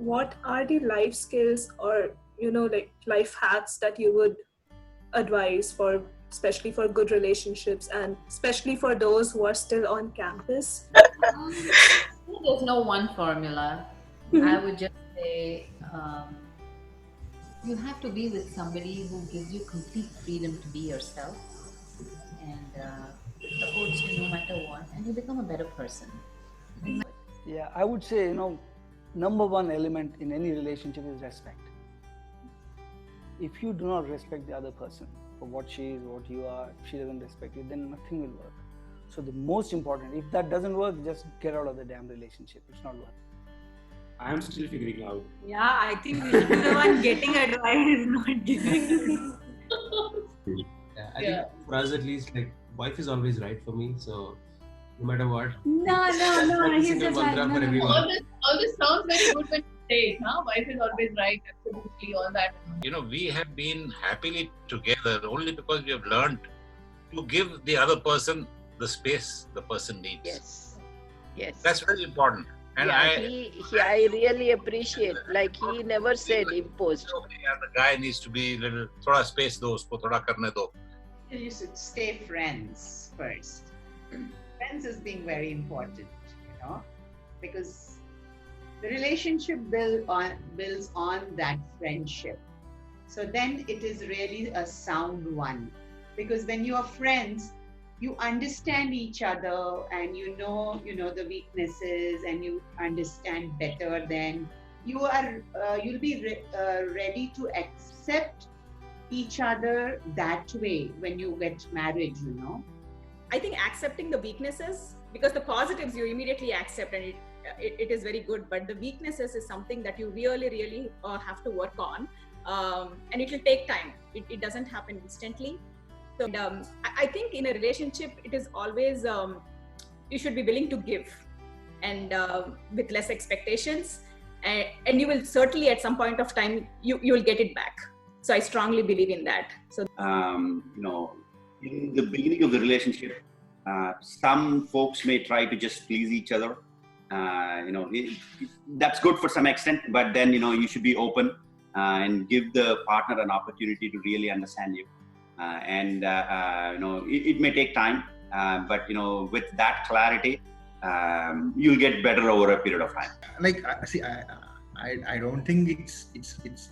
what are the life skills or, like life hacks that you would advise for, especially for good relationships and especially for those who are still on campus? There's no one formula. I would just say you have to be with somebody who gives you complete freedom to be yourself and supports you no matter what, and you become a better person. Yeah, I would say, number one element in any relationship is respect. If you do not respect the other person for what she is, what you are, if she doesn't respect you, then nothing will work. So the most important, if that doesn't work, just get out of the damn relationship. It's not working. I'm still figuring out. Yeah, I think we should be the one getting advice, not giving. Yeah, I think for us at least, like, wife is always right for me. So no matter what. No. He's just like, for everyone. All this sounds very good when you say it, huh? Wife is always right, absolutely, all that. We have been happily together only because we have learned to give the other person the space the person needs. Yes. That's very important. And I really appreciate, like he never said imposed. The guy needs to be little, thoda space do usko, thoda karne do. You should stay friends first. Friends is being very important, because the relationship builds on that friendship. So then it is really a sound one, because when you are friends, you understand each other and you know the weaknesses, and you understand better. Then you'll be ready to accept each other that way when you get married. I think accepting the weaknesses, because the positives you immediately accept and it is very good, but the weaknesses is something that you really have to work on, and it will take time. It doesn't happen instantly. So I think in a relationship, it is always, you should be willing to give and with less expectations, and you will certainly at some point of time, you will get it back. So I strongly believe in that. So, in the beginning of the relationship, some folks may try to just please each other. That's good for some extent, but then, you should be open and give the partner an opportunity to really understand you. It may take time, but with that clarity, you'll get better over a period of time. Like, see, I don't think it's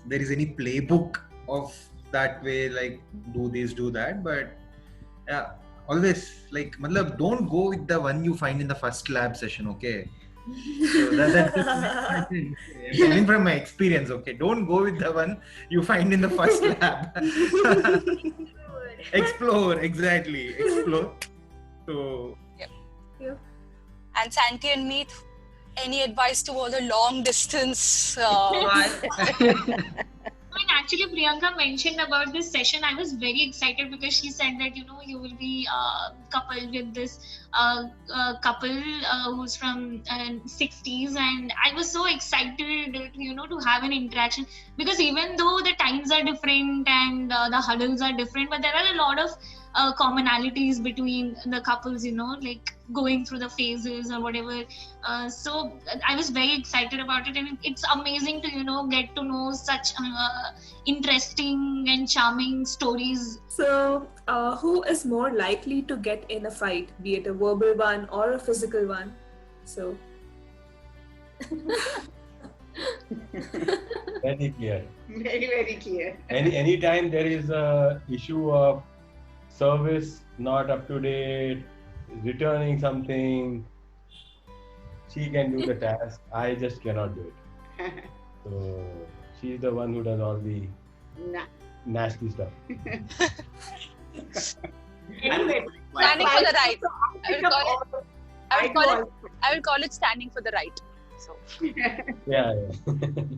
there is any playbook of that way, like do this, do that, but yeah, always like, don't go with the one you find in the first lab session, okay? So that's coming from my experience, okay? Don't go with the one you find in the first lab. Explore. So yeah. And Santi and Meet, any advice to all the long distance? Actually, Priyanka mentioned about this session. I was very excited because she said that you will be coupled with this couple who's from 60s, and I was so excited to have an interaction, because even though the times are different and the huddles are different, but there are a lot of commonalities between the couples, like going through the phases or whatever. So I was very excited about it, and it's amazing to get to know such interesting and charming stories. So who is more likely to get in a fight, be it a verbal one or a physical one? So very clear. Very, very clear. Anytime there is a issue of service not up to date, returning something, she can do the task. I just cannot do it. So she's the one who does all the nasty stuff. Standing for the right. I will call it standing for the right. So yeah.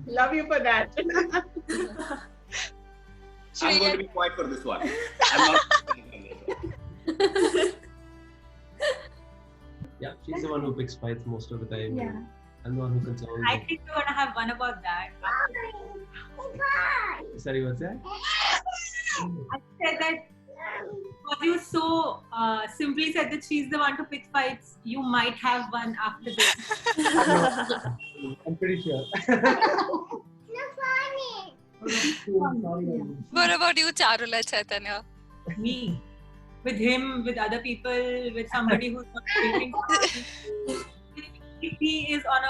Love you for that. I'm going to be quiet for this one. I'm not. Yeah, she's the one who picks fights most of the time. Yeah. I'm the one who consoles. I think we're gonna have one about that. Sorry, what's that? I said that you so simply said that she's the one to pick fights, you might have one after this. I'm pretty sure. What about you, Charula Chaitanya? Me, with him, with other people, with somebody who's not delivering. If he's on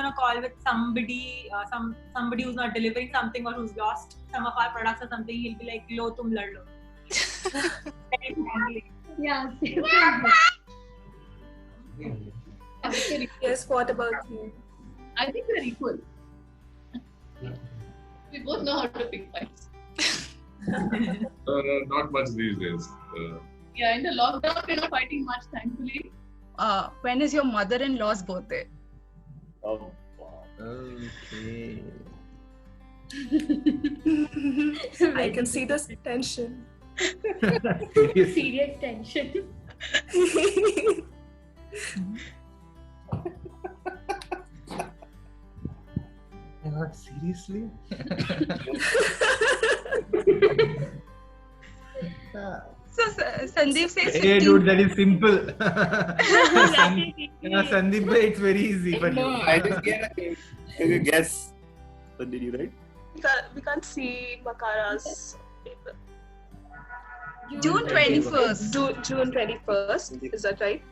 a call with somebody, somebody who's not delivering something or who's lost some of our products or something, he'll be like, "Lo, tum lad lo." Yeah. Yes, what about you? I think we're equal. We both know how to pick fights. Not much these days. Yeah, in the lockdown, we're not fighting much, thankfully. When is your mother-in-law's birthday? Oh, Okay. I can see this tension. Serious tension. Not seriously? So Sandeep says 15. Hey dude, that is simple. Sandeep, it's very easy for you. I just can you guess? What did you write? We can't see Makara's paper. June 21st. June 21st, is that right?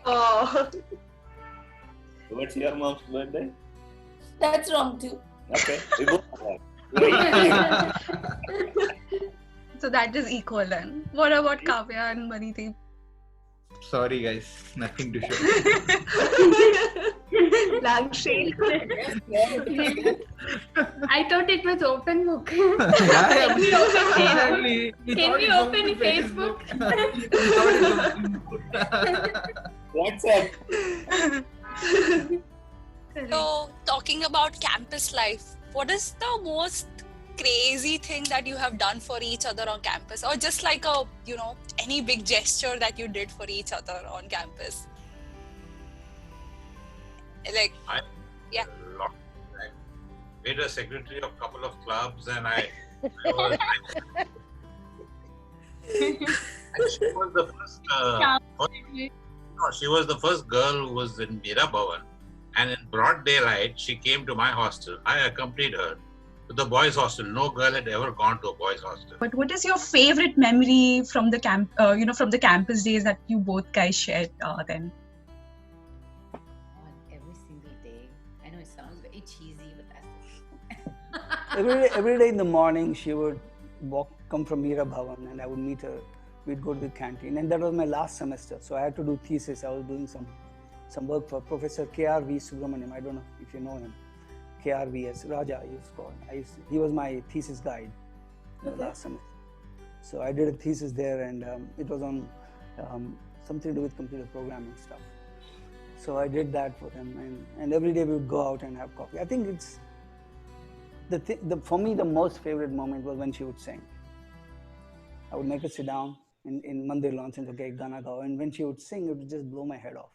Oh. What's your mom's birthday? That's wrong too. Okay, we both are. So that is equal then. What about Kavya and Maniti? Sorry guys, nothing to show. Blank shade. I thought it was open book. Yeah, Can we open exactly. Can we open Facebook? WhatsApp. So, talking about campus life, what is the most crazy thing that you have done for each other on campus, or just like any big gesture that you did for each other on campus? Like, yeah. I made a secretary of a couple of clubs, and I was, and she was the first. She was the first girl who was in Mira Bhavan, and in broad daylight, she came to my hostel. I accompanied her to the boys' hostel. No girl had ever gone to a boys' hostel. But what is your favorite memory from the camp? From the campus days that you both guys shared then? Every single day. I know it sounds very cheesy, but that's Every day in the morning, she would come from Mira Bhavan, and I would meet her. We'd go to the canteen, and that was my last semester. So I had to do thesis. I was doing some work for Professor K.R.V. Subramaniam. I don't know if you know him. KRVS, Raja, he was called. He was my thesis guide last semester. So I did a thesis there, and it was on something to do with computer programming stuff. So I did that for him, and every day we would go out and have coffee. I think it's for me the most favorite moment was when she would sing. I would make her sit down in Mandir launch and okay, Gana Gao, and when she would sing, it would just blow my head off.